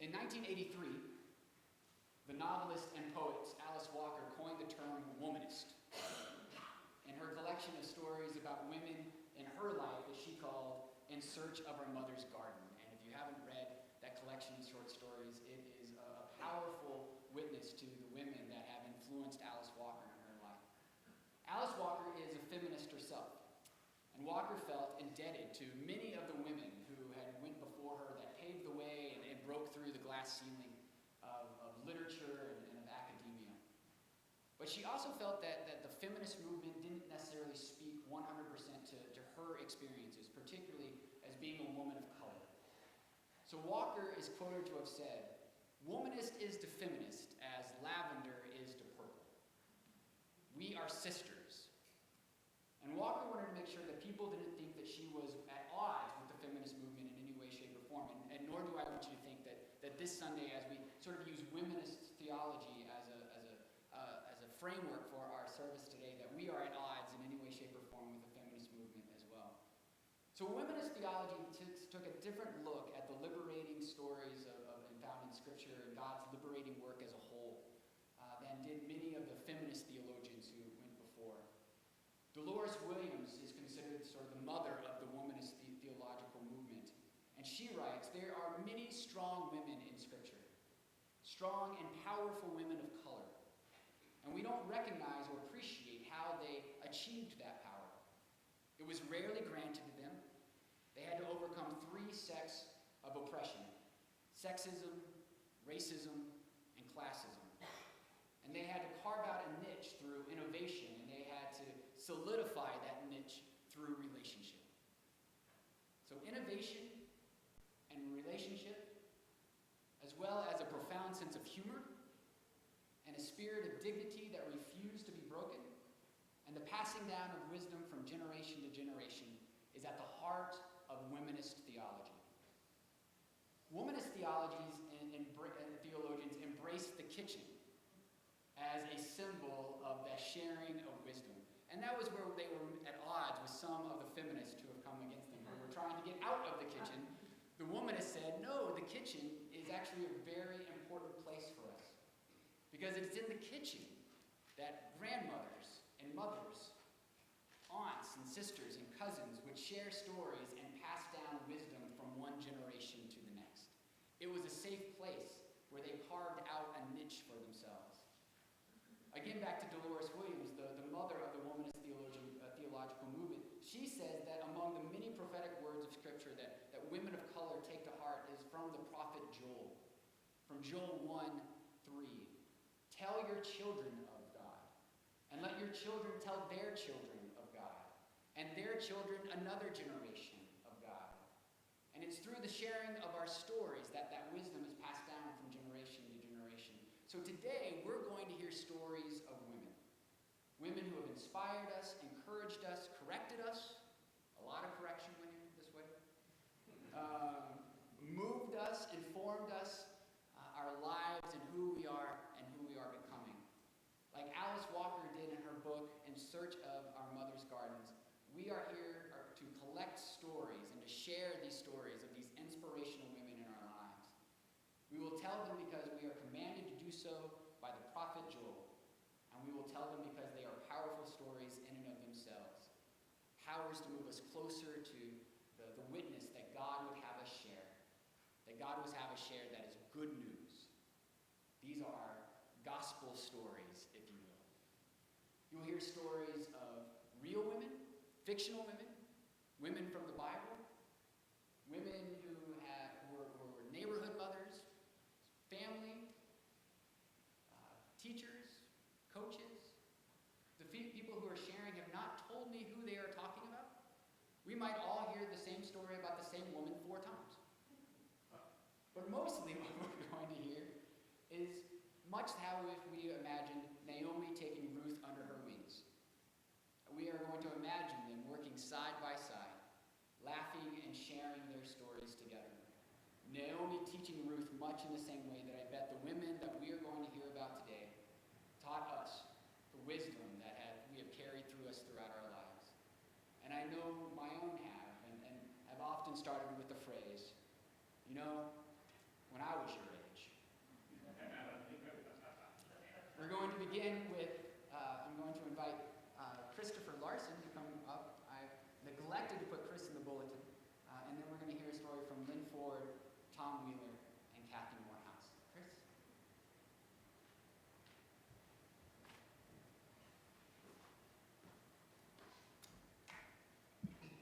In 1983, the novelist and poet Alice Walker coined the term womanist in her collection of stories about women in her life that she called In Search of Our Mother's Garden. And if you haven't read that collection of short stories, it is a powerful witness to the women that have influenced Alice Walker in her life. Alice Walker is a feminist herself, and Walker felt indebted to many of the women who had went before her that paved the way and broke through the glass ceiling of literature and of academia. But she also felt that the feminist movement didn't necessarily speak 100% to her experiences, particularly as being a woman of color. So Walker is quoted to have said, "Womanist is to feminist as lavender is to purple. We are sisters." And Walker wanted to make sure that people didn't think that she was at odds with the feminist movement in any way, shape, or form. And nor do I want you to think that this Sunday, as we sort of use womanist theology as a framework for our service today, that we are at odds in any way, shape, or form with the feminist movement as well. So womanist theology took a different look at the liberating stories and found in Scripture and God's liberating work as a whole than did many of the feminist theologians who went before. Dolores Williams is considered sort of the mother of the womanist theological movement. And she writes, "There are many strong women in Scripture, strong and powerful women of color. And we don't recognize or appreciate how they achieved that power. It was rarely granted to them. They had to overcome 3 sects of oppression: sexism, racism, and classism. And they had to carve out a niche through innovation, and they had to solidify that niche through relationship." So innovation and relationship, as well as a profound sense of humor and a spirit of dignity that refused to be broken, and the passing down of wisdom from generation to generation, is at the heart of womanist theology. Womanist theologies and theologians embraced the kitchen as a symbol of the sharing of wisdom. And that was where they were at odds with some of the feminists who have come against them, who were trying to get out of the kitchen. The womanists said, no, the kitchen is actually a very important place for us, because it's in the kitchen that grandmothers and mothers, aunts and sisters and cousins would share stories and pass down wisdom from one generation to the next. It was a safe place where they carved out a niche for themselves. Again, back to Dolores Williams, the mother of the womanist theological movement. She says that among the many prophetic words of Scripture that women of color take to heart is from the prophet Joel. From Joel 1:3. "Tell your children of God, and let your children tell their children of God, and their children another generation of God." And it's through the sharing of our stories that wisdom is passed down from generation to generation. So today, we're going to hear stories of women. Women who have inspired us, encouraged us, corrected us. A lot of correction when you're this way. Moved us, informed us, our lives and who we are becoming. Like Alice Walker did in her book, In Search of Our Mother's Gardens, we are here to collect stories and to share these stories of these inspirational women in our lives. We will tell them because we are commanded to do so by the prophet Joel. And we will tell them because they are powerful stories in and of themselves. Powers to move us closer to the witness that God would have us share. That God would have us share that is good news. These are gospel stories, if you will. You'll hear stories of real women, fictional women, women from the Bible, women who were neighborhood mothers, family, teachers, coaches. The people who are sharing have not told me who they are talking about. We might all hear the same story about the same woman 4 times. But mostly what we're going to hear is much how if we imagined Naomi taking Ruth under her wings. We are going to imagine them working side by side, laughing and sharing their stories together. Naomi teaching Ruth much in the same way that I bet the women that we are going to hear about today taught us the wisdom that we have carried through us throughout our lives. And I know my own have, and have often started with the phrase, you know, when I was your age. begin with, I'm going to invite Christopher Larson to come up. I neglected to put Chris in the bulletin. And then we're going to hear a story from Lynn Ford, Tom Wheeler, and Kathy Morehouse. Chris?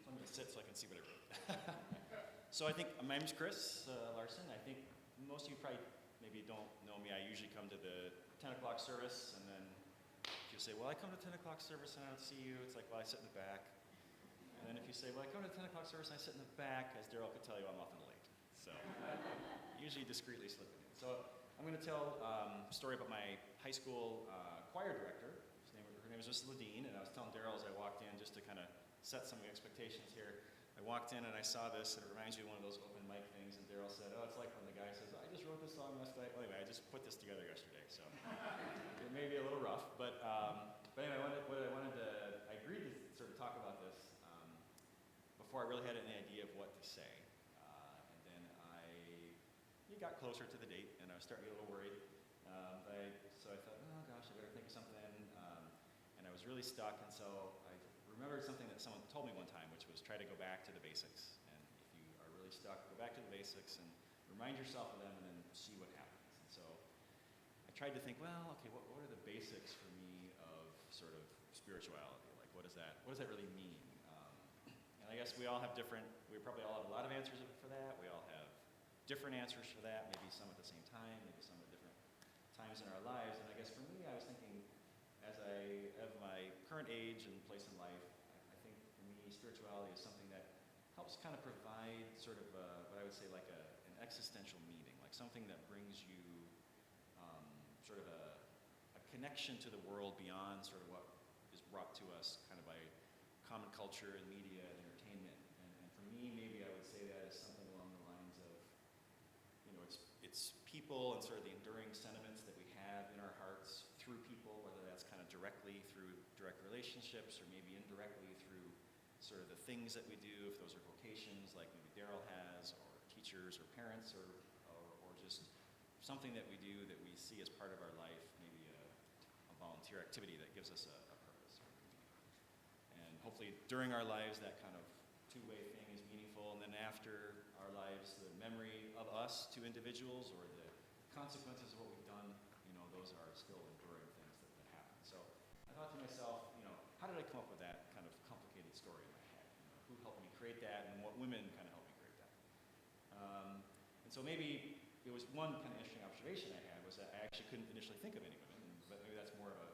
So I'm going to sit so I can see what I wrote. So I think, my name's Chris Larson. I think most of you probably maybe don't know me. I usually come to the 10 o'clock service, and then if you say, well, I come to 10 o'clock service and I don't see you, it's like, well, I sit in the back. And then if you say, well, I come to 10 o'clock service and I sit in the back, as Darryl could tell you, I'm often late. So usually discreetly slipping in. So I'm going to tell a story about my high school choir director. Her name is Miss Ladine, and I was telling Darryl as I walked in, just to kind of set some expectations here. I walked in and I saw this, and it reminds me of one of those open mic things, and Darryl said, oh, it's like when the guy says, I just wrote this song last night. Well, anyway, I just put this together yesterday, so it may be a little rough, but anyway, I agreed to sort of talk about this before I really had any idea of what to say. And then it got closer to the date, and I was starting to get a little worried. So I thought, oh gosh, I better think of something. And I was really stuck, and so I remembered something that someone told me one time, which was try to go back to the basics. And if you are really stuck, go back to the basics and remind yourself of them, and then see what happens. And so I tried to think, well, okay, what are the basics for me of sort of spirituality? Like, what does that really mean? And I guess we probably all have a lot of answers for that. We all have different answers for that, maybe some at the same time, maybe some at different times in our lives. And I guess for me, I was thinking, as I have my current age and place in life, I think for me, spirituality is something that helps kind of provide sort of what I would say like an existential meaning, like something that brings you sort of a connection to the world beyond sort of what is brought to us kind of by common culture and media and entertainment. And for me, maybe I would say that is something along the lines of, it's people and sort of the enduring sentiments that we have in our hearts through people, whether that's kind of directly through direct relationships or maybe indirectly through sort of the things that we do, if those are vocations like maybe Darryl has, or teachers or parents, or just something that we do that we see as part of our life, maybe a volunteer activity that gives us a purpose. And hopefully during our lives that kind of two-way thing is meaningful, and then after our lives the memory of us to individuals or the consequences of what we've done, those are still enduring things that happen. So I thought to myself, how did I come up with that kind of complicated story in my head? Who helped me create that, and what women kind of helped me create that? And so maybe it was one kind of interesting observation I had was that I actually couldn't initially think of any women, but maybe that's more of a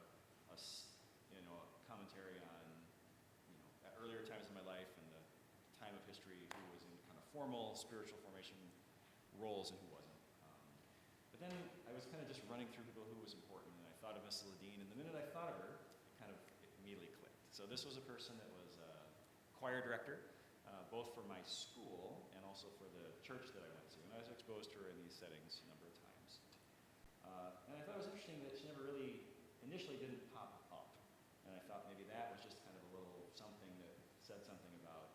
commentary on at earlier times in my life and the time of history, who was in kind of formal spiritual formation roles and who wasn't. But then I was kind of just running through people who was important, and I thought of Miss Ladine, and the minute I thought of her, it immediately clicked. So this was a person that was a choir director, both for my school and also for the church that I went to, and I was exposed to her in these settings a number of times. And I thought it was interesting that she never really, initially didn't pop up, and I thought maybe that was just kind of a little something that said something about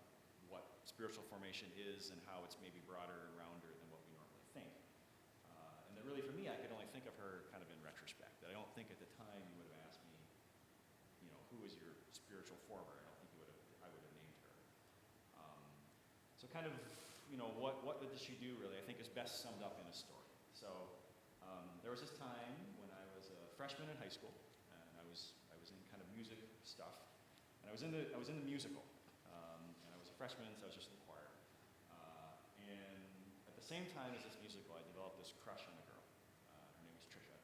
what spiritual formation is and how it's maybe broader and rounder than what we normally think. And that really for me, I could only think of her kind of in retrospect. That I don't think at the time you would have asked me, who is your spiritual former? I don't think I would have named her. So kind of, what did she do really, I think is best summed up in a story. So there was this time when I was a freshman in high school, and I was in kind of music stuff, and I was in the musical, and I was a freshman, so I was just in the choir. And at the same time as this musical, I developed this crush on a girl. Her name was Trisha.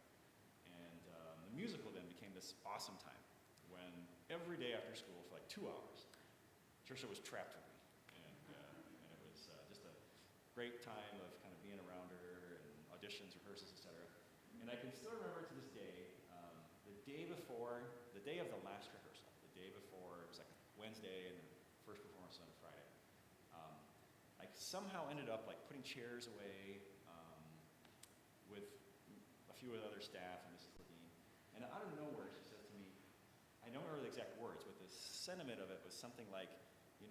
And the musical then became this awesome time when every day after school for like 2 hours, Trisha was trapped with me. And it was just a great time of kind of being around her and auditions, rehearsals, etc. And I can still remember to this day, the day of the last rehearsal, the day before, it was like a Wednesday and the first performance on a Friday. I somehow ended up like putting chairs away with a few of the other staff and Mrs. Ladine. And out of nowhere, she says to me, I don't remember the exact words, but the sentiment of it was something like, the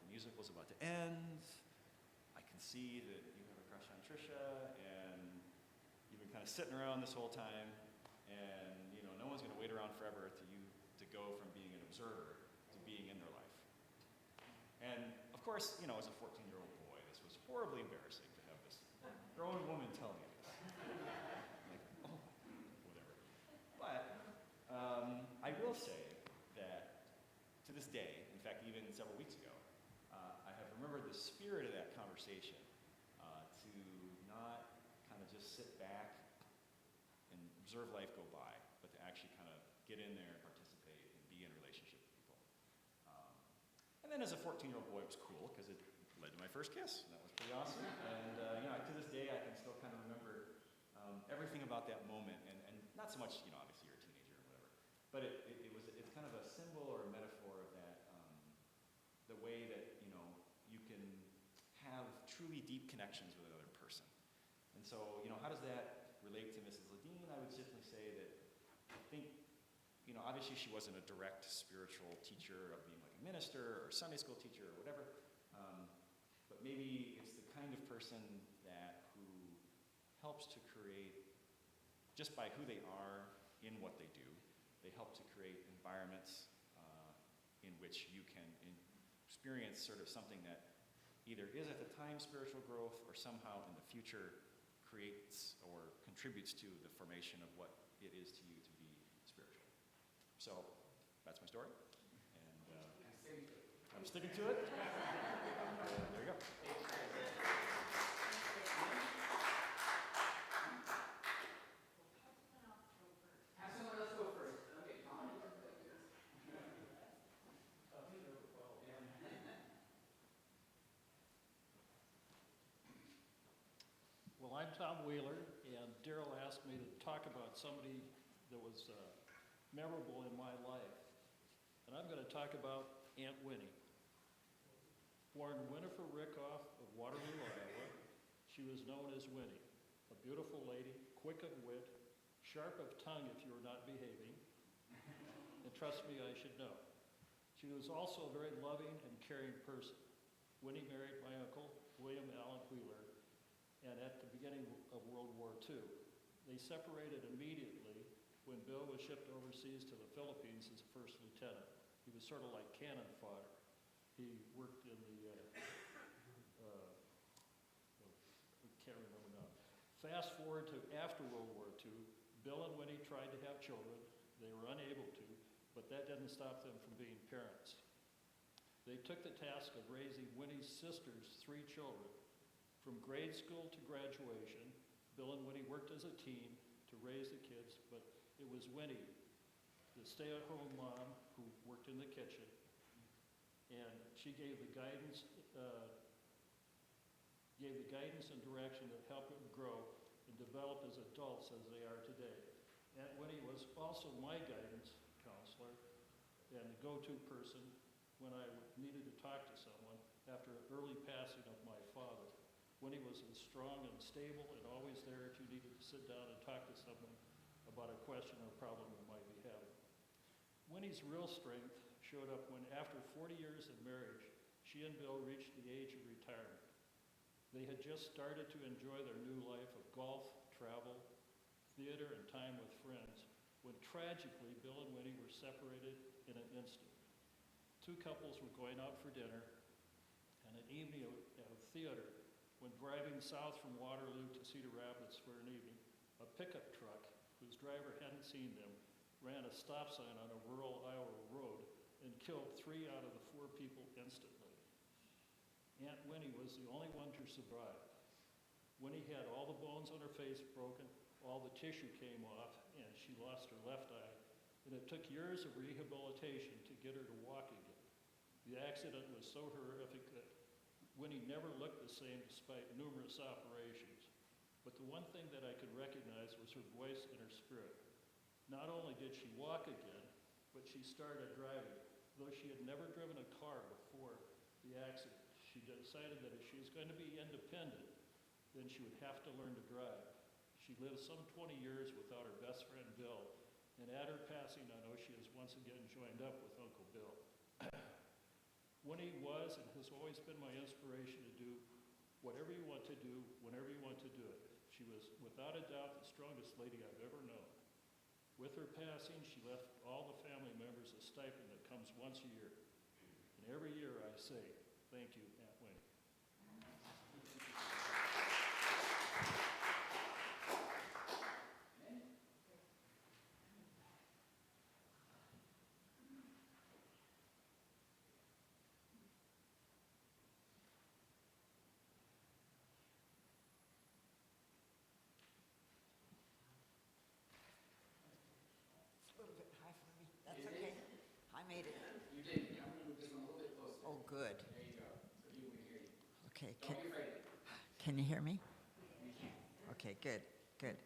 musical's about to end. I can see that you have a crush on Trisha, and you've been kind of sitting around this whole time, and no one's going to wait around forever to go from being an observer to being in their life. And of course, as a 14-year-old boy, this was horribly embarrassing to have this grown woman tell me this. Like, oh, whatever. But I will say that to this day, in fact, even several weeks ago, I have remembered the spirit of that conversation to not kind of just sit back and observe life go by, but to actually kind of get in there and participate and be in relationship with people. And then as a 14-year-old boy, it was cool because it led to my first kiss. And that was pretty awesome. And to this day, I can still kind of remember everything about that moment. And not so much, obviously you're a teenager or whatever, but it's kind of a symbol or a metaphor of that, the way that, you can have truly deep connections with another person. And so, how does that relate to Mrs. Ledeen? I would simply say that I think, obviously she wasn't a direct spiritual teacher of being like a minister or Sunday school teacher or whatever, but maybe it's the kind of person who helps to create, just by who they are in what they do, they help to create environments in which you can experience sort of something that either is at the time spiritual growth or somehow in the future creates or contributes to the formation of what it is to you to be spiritual. So that's my story, and I'm sticking to it. There you go. Have someone else go first. Okay, Tom. Well, I'm Tom Wheeler, and Darryl asked me to talk about somebody that was memorable in my life. And I'm going to talk about Aunt Winnie. Born Winifred Rickoff of Waterloo, Iowa, she was known as Winnie, a beautiful lady, quick of wit, sharp of tongue if you were not behaving, and trust me, I should know. She was also a very loving and caring person. Winnie married my uncle, William Allen Wheeler, and at the beginning of World War II. They separated immediately when Bill was shipped overseas to the Philippines as a first lieutenant. He was sort of like cannon fodder. He worked in the, I can't remember now. Fast forward to after World War II, Bill and Winnie tried to have children. They were unable to, but that didn't stop them from being parents. They took the task of raising Winnie's sister's 3 children. From grade school to graduation, Bill and Winnie worked as a team to raise the kids, but it was Winnie, the stay-at-home mom who worked in the kitchen, and she gave the guidance and direction that helped them grow and develop as adults as they are today. Aunt Winnie was also my guidance counselor and the go-to person when I needed to talk to someone after an early passing of my father. Winnie was as strong and stable and always there if you needed to sit down and talk to someone about a question or problem you might be having. Winnie's real strength showed up when, after 40 years of marriage, she and Bill reached the age of retirement. They had just started to enjoy their new life of golf, travel, theater, and time with friends, when tragically Bill and Winnie were separated in an instant. 2 couples were going out for dinner, and an evening of theater. When driving south from Waterloo to Cedar Rapids for an evening, a pickup truck, whose driver hadn't seen them, ran a stop sign on a rural Iowa road and killed 3 out of the 4 people instantly. Aunt Winnie was the only one to survive. Winnie had all the bones on her face broken, all the tissue came off, and she lost her left eye, and it took years of rehabilitation to get her to walk again. The accident was so horrific that Winnie never looked the same despite numerous operations. But the one thing that I could recognize was her voice and her spirit. Not only did she walk again, but she started driving. Though she had never driven a car before the accident, she decided that if she was going to be independent, then she would have to learn to drive. She lived some 20 years without her best friend Bill, and at her passing, I know she has once again joined up with Uncle Bill. Winnie was and has always been my inspiration to do whatever you want to do, whenever you want to do it. She was, without a doubt, the strongest lady I've ever known. With her passing, she left all the family members a stipend that comes once a year. And every year I say, thank you, Aunt Winnie. A little bit high for me. That's okay. I made it. You did. I'm going to move this one a little bit closer. Oh, good. There you go. So people can hear you. Okay. Don't be afraid. Can you hear me? Okay, good, good.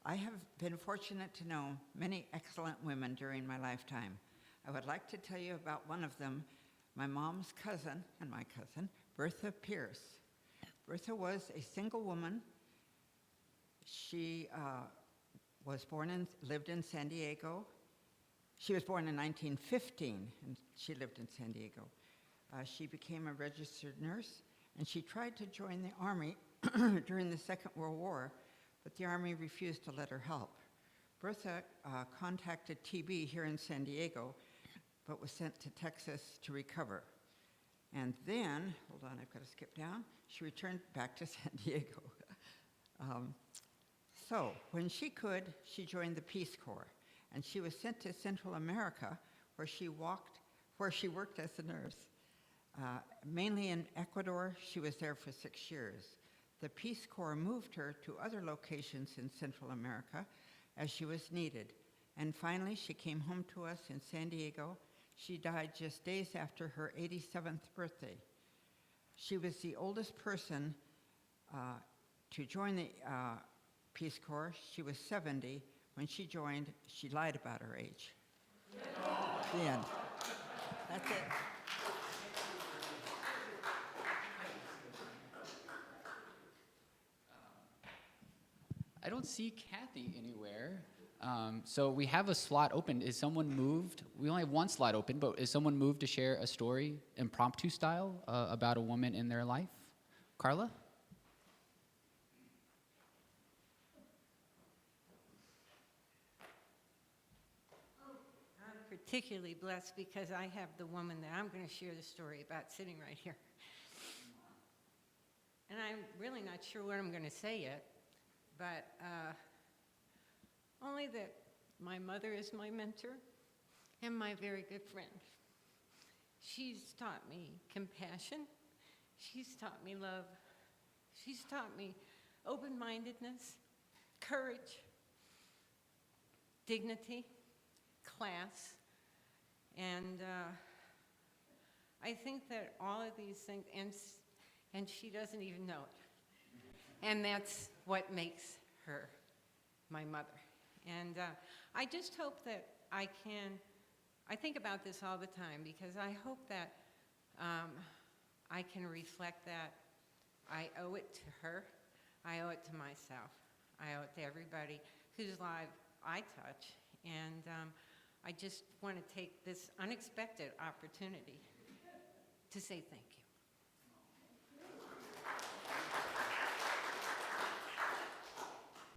I have been fortunate to know many excellent women during my lifetime. I would like to tell you about one of them, my mom's cousin and my cousin, Bertha Pierce. Bertha was a single woman. She lived in San Diego. She was born in 1915, and she lived in San Diego. She became a registered nurse, and she tried to join the Army during the Second World War, but the Army refused to let her help. Bertha contacted TB here in San Diego, but was sent to Texas to recover. And then, hold on, I've got to skip down, she returned back to San Diego. So when she could, she joined the Peace Corps, and she was sent to Central America, where she worked as a nurse. Mainly in Ecuador, she was there for 6 years. The Peace Corps moved her to other locations in Central America as she was needed. And finally, she came home to us in San Diego. She died just days after her 87th birthday. She was the oldest person to join the Peace Corps. She was 70. When she joined, she lied about her age. The end. That's it. I don't see Kathy anywhere. So we have a slot open. Is someone moved? We only have one slot open, but is someone moved to share a story, impromptu style, about a woman in their life? Carla? I'm particularly blessed because I have the woman that I'm going to share the story about sitting right here. And I'm really not sure what I'm going to say yet, but only that my mother is my mentor and my very good friend. She's taught me compassion. She's taught me love. She's taught me open-mindedness, courage, dignity, class, and I think that all of these things, and she doesn't even know it. And that's what makes her my mother. And I just hope that I think about this all the time because I hope that I can reflect that. I owe it to her. I owe it to myself. I owe it to everybody whose life I touch. And I just want to take this unexpected opportunity to say thank you.